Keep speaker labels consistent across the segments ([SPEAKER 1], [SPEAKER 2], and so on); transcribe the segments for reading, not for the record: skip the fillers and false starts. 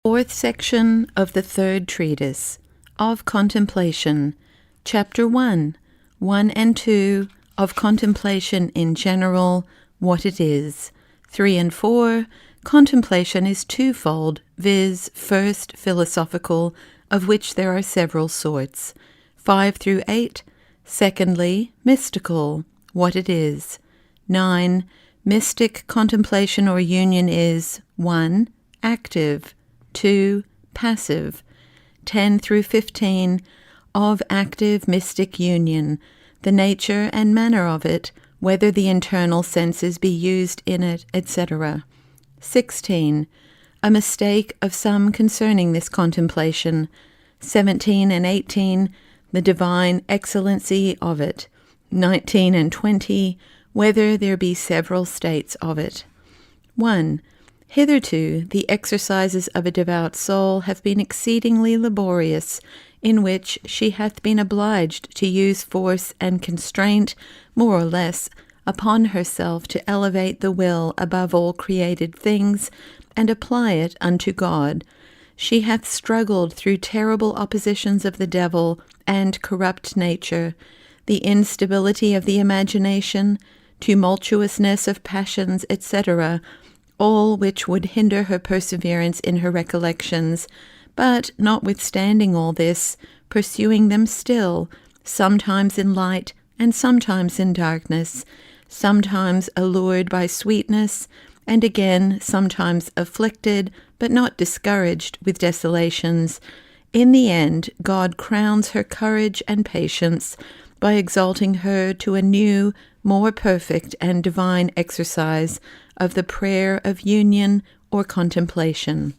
[SPEAKER 1] Fourth section of the third treatise of contemplation, Chapter 1, 1 and 2, of contemplation in general, what it is. 3 and 4, contemplation is twofold, viz., first, philosophical, of which there are several sorts. 5 through 8, secondly, mystical, what it is. 9, mystic contemplation or union is 1, active, 2, passive. 10 through 15, of active mystic union, the nature and manner of it, whether the internal senses be used in it, etc. 16, a mistake of some concerning this contemplation. 17 and 18, the divine excellency of it. 19 and 20, whether there be several states of it. 1. Hitherto the exercises of a devout soul have been exceedingly laborious, in which she hath been obliged to use force and constraint, more or less, upon herself to elevate the will above all created things, and apply it unto God. She hath struggled through terrible oppositions of the devil and corrupt nature, the instability of the imagination, tumultuousness of passions, etc., all which would hinder her perseverance in her recollections, but, notwithstanding all this, pursuing them still, sometimes in light and sometimes in darkness, sometimes allured by sweetness, and again sometimes afflicted, but not discouraged with desolations. In the end, God crowns her courage and patience by exalting her to a new, more perfect and divine exercise of the prayer of union or contemplation.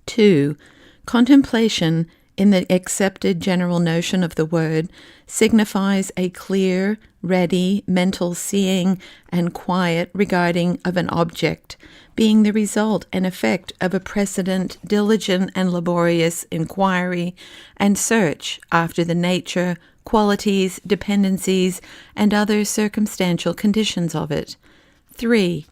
[SPEAKER 1] 2. Contemplation, in the accepted general notion of the word, signifies a clear, ready, mental seeing and quiet regarding of an object, being the result and effect of a precedent, diligent and laborious inquiry and search after the nature, qualities, dependencies, and other circumstantial conditions of it. 3.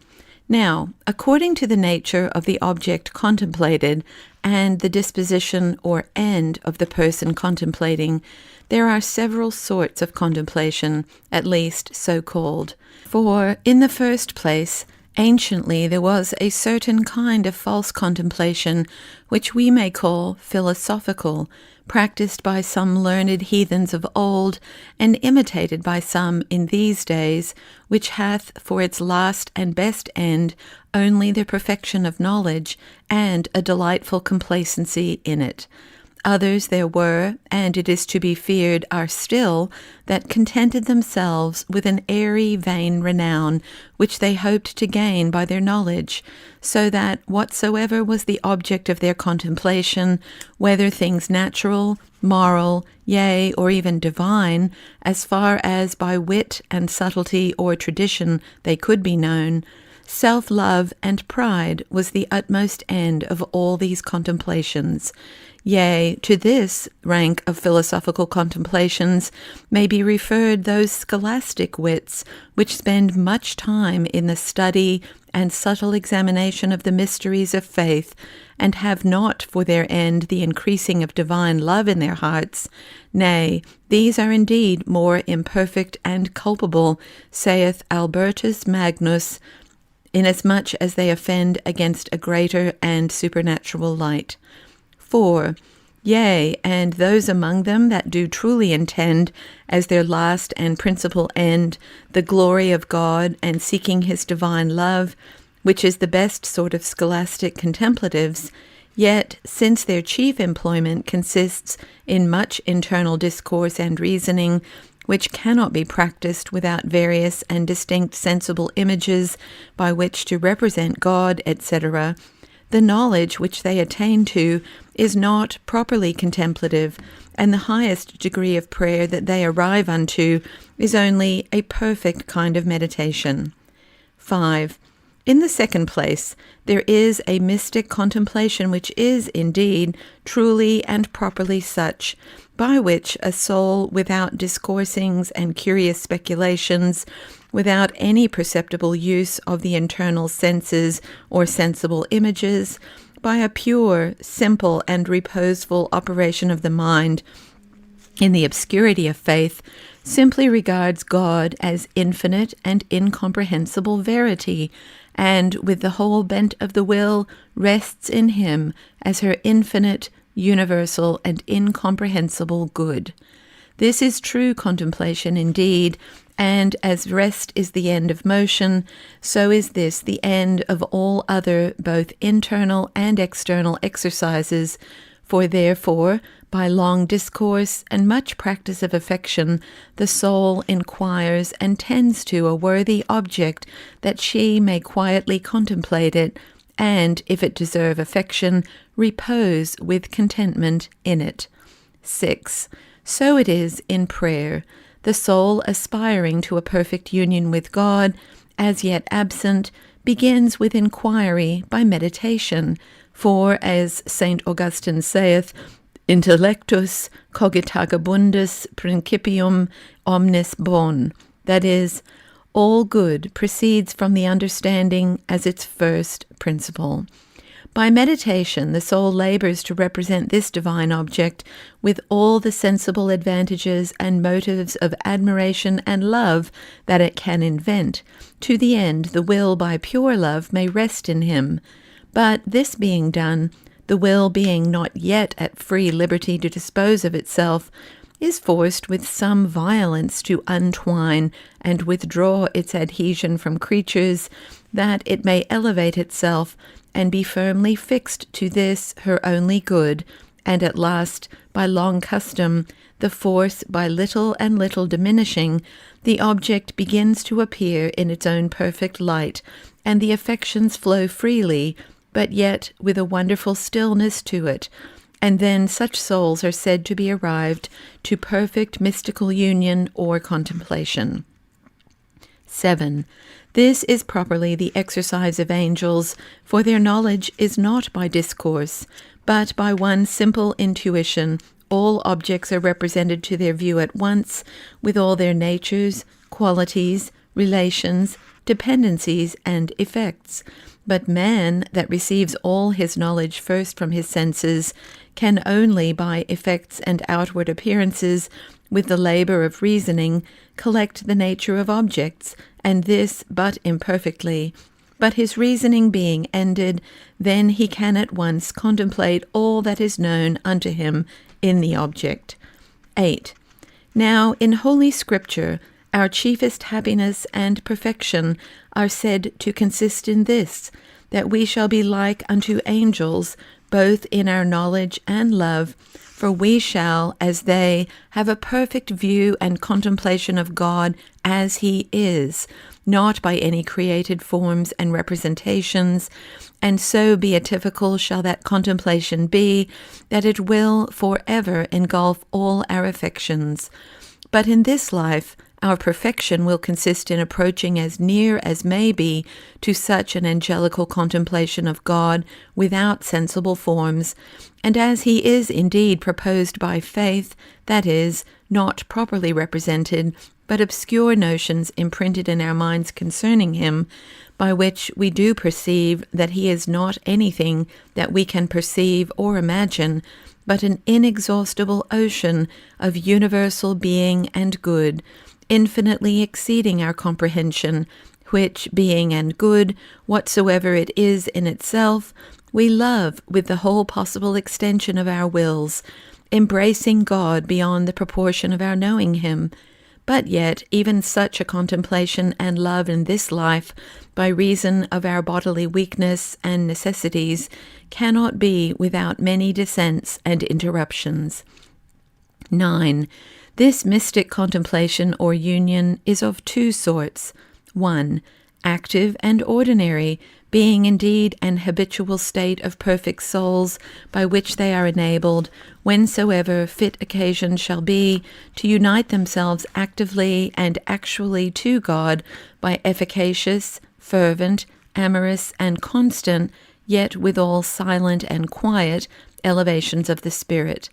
[SPEAKER 1] Now, according to the nature of the object contemplated and the disposition or end of the person contemplating, there are several sorts of contemplation, at least so called. For, in the first place, anciently there was a certain kind of false contemplation, which we may call philosophical, practiced by some learned heathens of old, and imitated by some in these days, which hath for its last and best end only the perfection of knowledge, and a delightful complacency in it. Others there were, and it is to be feared are still, that contented themselves with an airy vain renown, which they hoped to gain by their knowledge, so that whatsoever was the object of their contemplation, whether things natural, moral, yea, or even divine, as far as by wit and subtlety or tradition they could be known, self-love and pride was the utmost end of all these contemplations. Yea, to this rank of philosophical contemplations may be referred those scholastic wits which spend much time in the study and subtle examination of the mysteries of faith, and have not for their end the increasing of divine love in their hearts. Nay, these are indeed more imperfect and culpable, saith Albertus Magnus, inasmuch as they offend against a greater and supernatural light. 4. Yea, and those among them that do truly intend, as their last and principal end, the glory of God and seeking his divine love, which is the best sort of scholastic contemplatives, yet, since their chief employment consists in much internal discourse and reasoning, which cannot be practiced without various and distinct sensible images by which to represent God, etc., the knowledge which they attain to is not properly contemplative, and the highest degree of prayer that they arrive unto is only a perfect kind of meditation. 5. In the second place, there is a mystic contemplation which is, indeed, truly and properly such, by which a soul without discoursings and curious speculations, without any perceptible use of the internal senses or sensible images, by a pure, simple, and reposeful operation of the mind in the obscurity of faith, simply regards God as infinite and incomprehensible verity, and with the whole bent of the will rests in him as her infinite, universal, and incomprehensible good. This is true contemplation indeed, and as rest is the end of motion, so is this the end of all other both internal and external exercises, for therefore, by long discourse and much practice of affection, the soul inquires and tends to a worthy object, that she may quietly contemplate it, and, if it deserve affection, repose with contentment in it. 6. So it is in prayer. The soul aspiring to a perfect union with God, as yet absent, begins with inquiry by meditation, for, as St. Augustine saith, intellectus cogitagabundus principium omnis bon, that is, all good proceeds from the understanding as its first principle. By meditation, the soul labors to represent this divine object with all the sensible advantages and motives of admiration and love that it can invent, to the end the will by pure love may rest in him. But this being done, the will being not yet at free liberty to dispose of itself, is forced with some violence to untwine and withdraw its adhesion from creatures, that it may elevate itself and be firmly fixed to this her only good, and at last, by long custom, the force by little and little diminishing, the object begins to appear in its own perfect light, and the affections flow freely, but yet with a wonderful stillness to it, and then such souls are said to be arrived to perfect mystical union or contemplation. 7. This is properly the exercise of angels, for their knowledge is not by discourse, but by one simple intuition. All objects are represented to their view at once, with all their natures, qualities, relations, dependencies, and effects. But man, that receives all his knowledge first from his senses, can only by effects and outward appearances, with the labor of reasoning, collect the nature of objects, and this but imperfectly. But his reasoning being ended, then he can at once contemplate all that is known unto him in the object. 8. Now in Holy Scripture, our chiefest happiness and perfection are said to consist in this, that we shall be like unto angels, both in our knowledge and love, for we shall, as they, have a perfect view and contemplation of God as he is, not by any created forms and representations, and so beatifical shall that contemplation be, that it will forever engulf all our affections. But in this life, our perfection will consist in approaching as near as may be to such an angelical contemplation of God without sensible forms, and as he is indeed proposed by faith, that is, not properly represented, but obscure notions imprinted in our minds concerning him, by which we do perceive that he is not anything that we can perceive or imagine, but an inexhaustible ocean of universal being and good, infinitely exceeding our comprehension, which, being and good, whatsoever it is in itself, we love with the whole possible extension of our wills, embracing God beyond the proportion of our knowing him. But yet even such a contemplation and love in this life, by reason of our bodily weakness and necessities, cannot be without many dissents and interruptions. 9. This mystic contemplation or union is of two sorts. 1. Active and ordinary, being indeed an habitual state of perfect souls, by which they are enabled, whensoever fit occasion shall be, to unite themselves actively and actually to God by efficacious, fervent, amorous, and constant, yet withal silent and quiet, elevations of the spirit.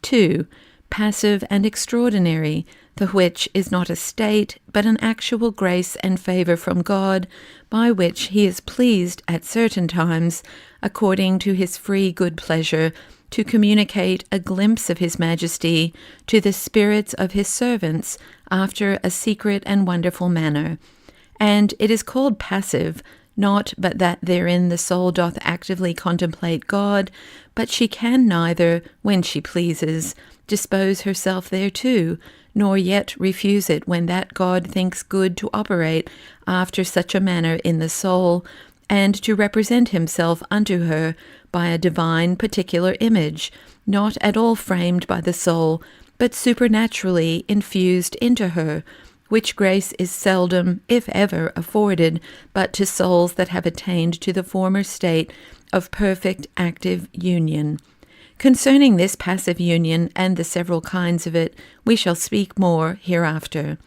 [SPEAKER 1] 2. Passive and extraordinary, the which is not a state, but an actual grace and favour from God, by which he is pleased at certain times, according to his free good pleasure, to communicate a glimpse of his majesty to the spirits of his servants after a secret and wonderful manner. And it is called passive, not but that therein the soul doth actively contemplate God, but she can neither, when she pleases, dispose herself thereto, nor yet refuse it when that God thinks good to operate after such a manner in the soul, and to represent himself unto her by a divine particular image, not at all framed by the soul, but supernaturally infused into her, which grace is seldom, if ever, afforded but to souls that have attained to the former state of perfect active union. Concerning this passive union and the several kinds of it, we shall speak more hereafter.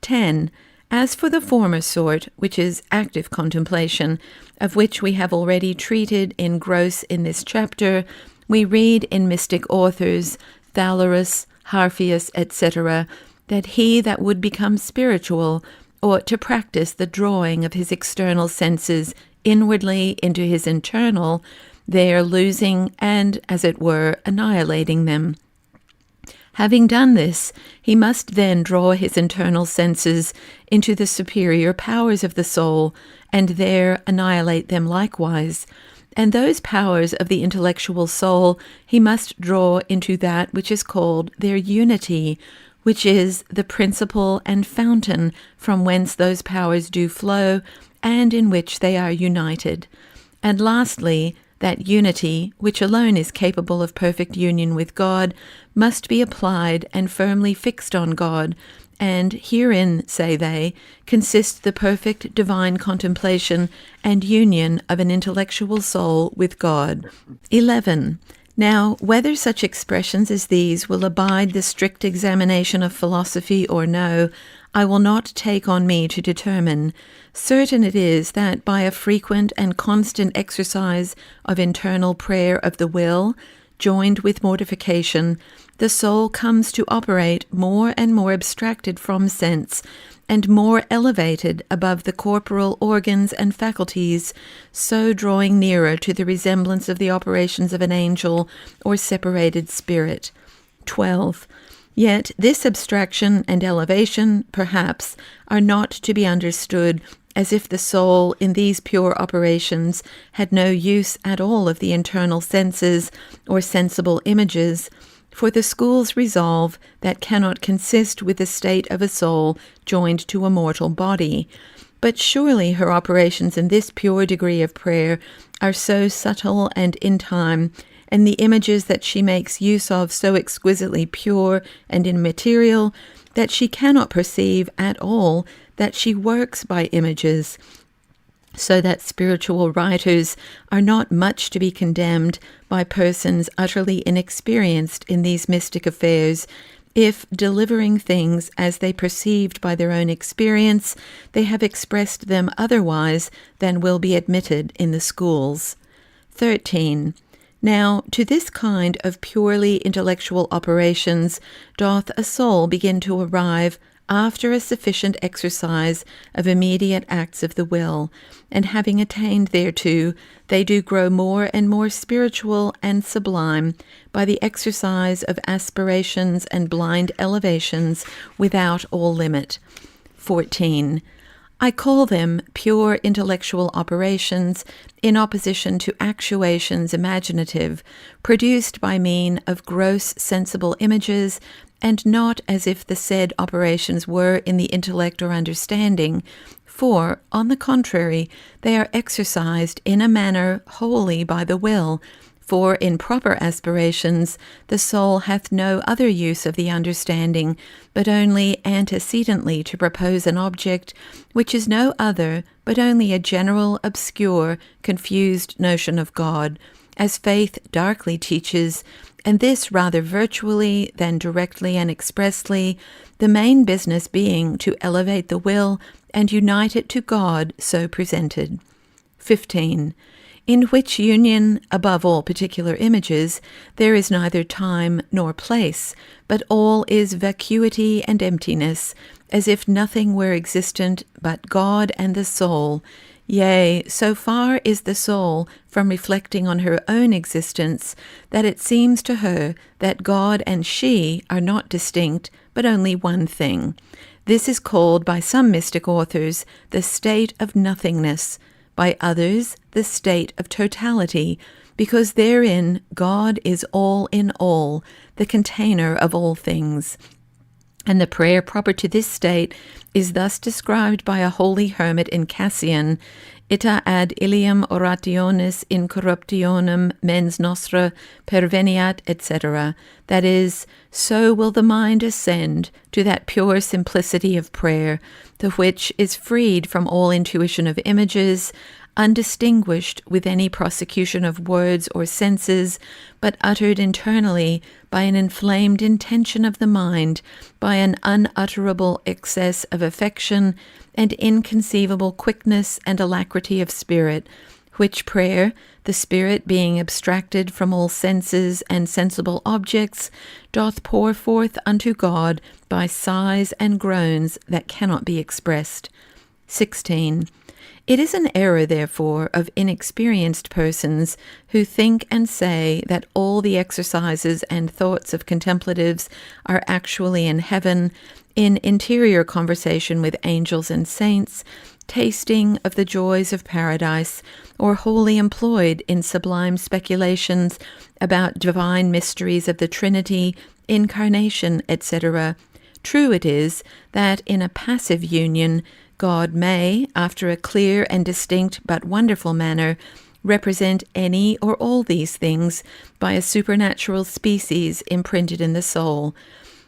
[SPEAKER 1] 10. As for the former sort, which is active contemplation, of which we have already treated in gross in this chapter, we read in mystic authors, Thallerus, Harphius, etc., that he that would become spiritual ought to practice the drawing of his external senses inwardly into his internal, there losing and, as it were, annihilating them. Having done this, he must then draw his internal senses into the superior powers of the soul, and there annihilate them likewise. And those powers of the intellectual soul he must draw into that which is called their unity, which is the principle and fountain from whence those powers do flow, and in which they are united. And lastly, that unity, which alone is capable of perfect union with God, must be applied and firmly fixed on God, and herein, say they, consists the perfect divine contemplation and union of an intellectual soul with God. 11. Now, whether such expressions as these will abide the strict examination of philosophy or no, I will not take on me to determine. Certain it is that by a frequent and constant exercise of internal prayer of the will, joined with mortification, the soul comes to operate more and more abstracted from sense, and more elevated above the corporal organs and faculties, so drawing nearer to the resemblance of the operations of an angel or separated spirit. 12. Yet this abstraction and elevation, perhaps, are not to be understood as if the soul in these pure operations had no use at all of the internal senses or sensible images, for the schools resolve that cannot consist with the state of a soul joined to a mortal body. But surely her operations in this pure degree of prayer are so subtle and in time, and the images that she makes use of so exquisitely pure and immaterial, that she cannot perceive at all that she works by images, so that spiritual writers are not much to be condemned by persons utterly inexperienced in these mystic affairs, if, delivering things as they perceived by their own experience, they have expressed them otherwise than will be admitted in the schools. 13. Now, to this kind of purely intellectual operations doth a soul begin to arrive after a sufficient exercise of immediate acts of the will, and having attained thereto, they do grow more and more spiritual and sublime by the exercise of aspirations and blind elevations without all limit. 14. I call them pure intellectual operations in opposition to actuations imaginative, produced by mean of gross sensible images, and not as if the said operations were in the intellect or understanding, for, on the contrary, they are exercised in a manner wholly by the will, for in proper aspirations the soul hath no other use of the understanding, but only antecedently to propose an object, which is no other, but only a general, obscure, confused notion of God, as faith darkly teaches, and this rather virtually than directly and expressly, the main business being to elevate the will and unite it to God so presented. 15. in which union, above all particular images, there is neither time nor place, but all is vacuity and emptiness, as if nothing were existent but God and the soul. Yea, so far is the soul from reflecting on her own existence that it seems to her that God and she are not distinct, but only one thing. This is called by some mystic authors the state of nothingness, by others the state of totality, because therein God is all in all, the container of all things. And the prayer proper to this state is thus described by a holy hermit in Cassian: Ita ad ilium orationis in corruptionem mens nostra perveniat, etc. That is, so will the mind ascend to that pure simplicity of prayer, the which is freed from all intuition of images, undistinguished with any prosecution of words or senses, but uttered internally by an inflamed intention of the mind, by an unutterable excess of affection, and inconceivable quickness and alacrity of spirit, which prayer, the spirit being abstracted from all senses and sensible objects, doth pour forth unto God by sighs and groans that cannot be expressed. 16. It is an error, therefore, of inexperienced persons who think and say that all the exercises and thoughts of contemplatives are actually in heaven, in interior conversation with angels and saints, tasting of the joys of paradise, or wholly employed in sublime speculations about divine mysteries of the Trinity, incarnation, etc. True it is that in a passive union, God may, after a clear and distinct but wonderful manner, represent any or all these things by a supernatural species imprinted in the soul.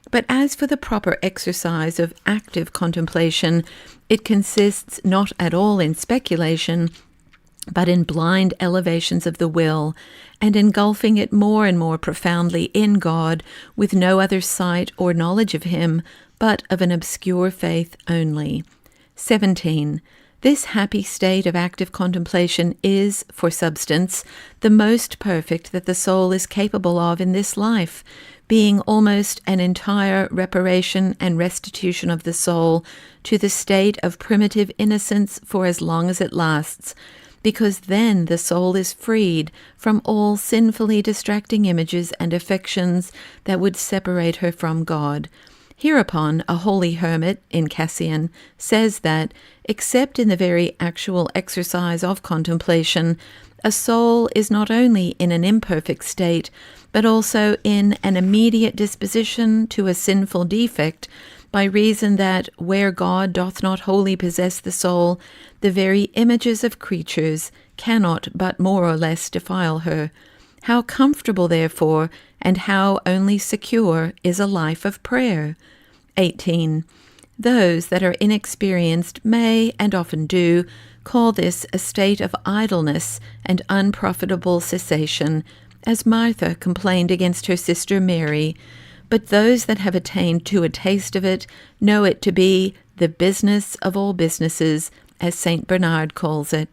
[SPEAKER 1] But as for the proper exercise of active contemplation, it consists not at all in speculation, but in blind elevations of the will, and engulfing it more and more profoundly in God, with no other sight or knowledge of him, but of an obscure faith only. 17. This happy state of active contemplation is, for substance, the most perfect that the soul is capable of in this life, being almost an entire reparation and restitution of the soul to the state of primitive innocence for as long as it lasts, because then the soul is freed from all sinfully distracting images and affections that would separate her from God. Hereupon, a holy hermit in Cassian says that, except in the very actual exercise of contemplation, a soul is not only in an imperfect state, but also in an immediate disposition to a sinful defect, by reason that, where God doth not wholly possess the soul, the very images of creatures cannot but more or less defile her. How comfortable, therefore, and how only secure is a life of prayer. 18. Those that are inexperienced may, and often do, call this a state of idleness and unprofitable cessation, as Martha complained against her sister Mary. But those that have attained to a taste of it know it to be the business of all businesses, as St. Bernard calls it.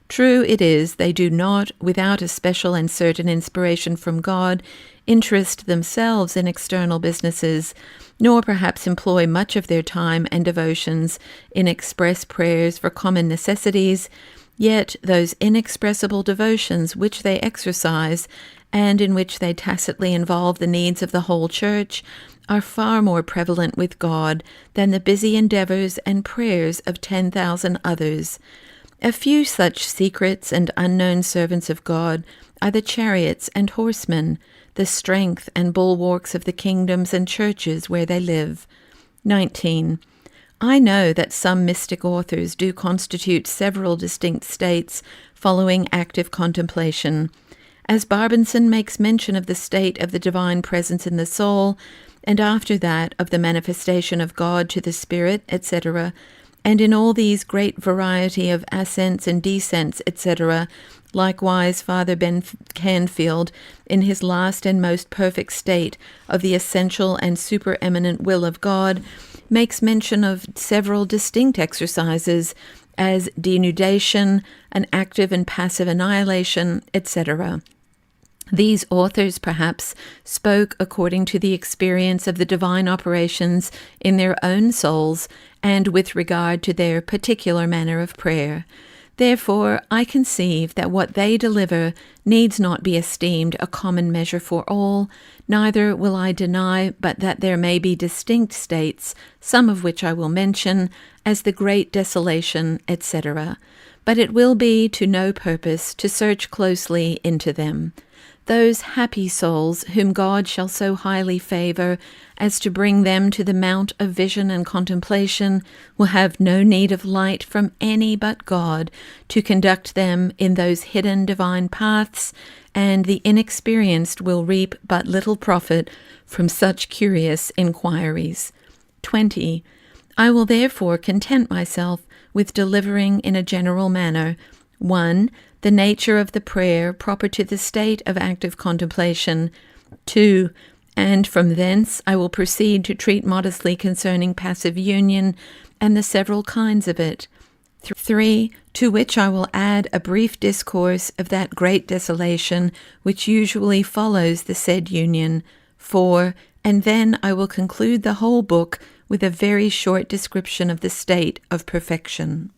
[SPEAKER 1] True it is, they do not, without a special and certain inspiration from God, interest themselves in external businesses, nor perhaps employ much of their time and devotions in express prayers for common necessities, yet those inexpressible devotions which they exercise, and in which they tacitly involve the needs of the whole Church, are far more prevalent with God than the busy endeavors and prayers of 10,000 others. A few such secrets and unknown servants of God are the chariots and horsemen, the strength and bulwarks of the kingdoms and churches where they live. 19. I know that some mystic authors do constitute several distinct states following active contemplation. As Barbenson makes mention of the state of the divine presence in the soul, and after that of the manifestation of God to the spirit, etc., and in all these great variety of ascents and descents, etc., likewise Father Ben Canfield, in his last and most perfect state of the essential and supereminent will of God, makes mention of several distinct exercises, as denudation, an active and passive annihilation, etc. These authors, perhaps, spoke according to the experience of the divine operations in their own souls and with regard to their particular manner of prayer. Therefore, I conceive that what they deliver needs not be esteemed a common measure for all, neither will I deny but that there may be distinct states, some of which I will mention, as the great desolation, etc. But it will be to no purpose to search closely into them. Those happy souls whom God shall so highly favour as to bring them to the mount of vision and contemplation will have no need of light from any but God to conduct them in those hidden divine paths, and the inexperienced will reap but little profit from such curious inquiries. 20. I will therefore content myself with delivering in a general manner 1. The nature of the prayer proper to the state of active contemplation. 2. And from thence I will proceed to treat modestly concerning passive union and the several kinds of it. 3. To which I will add a brief discourse of that great desolation which usually follows the said union. 4. And then I will conclude the whole book with a very short description of the state of perfection.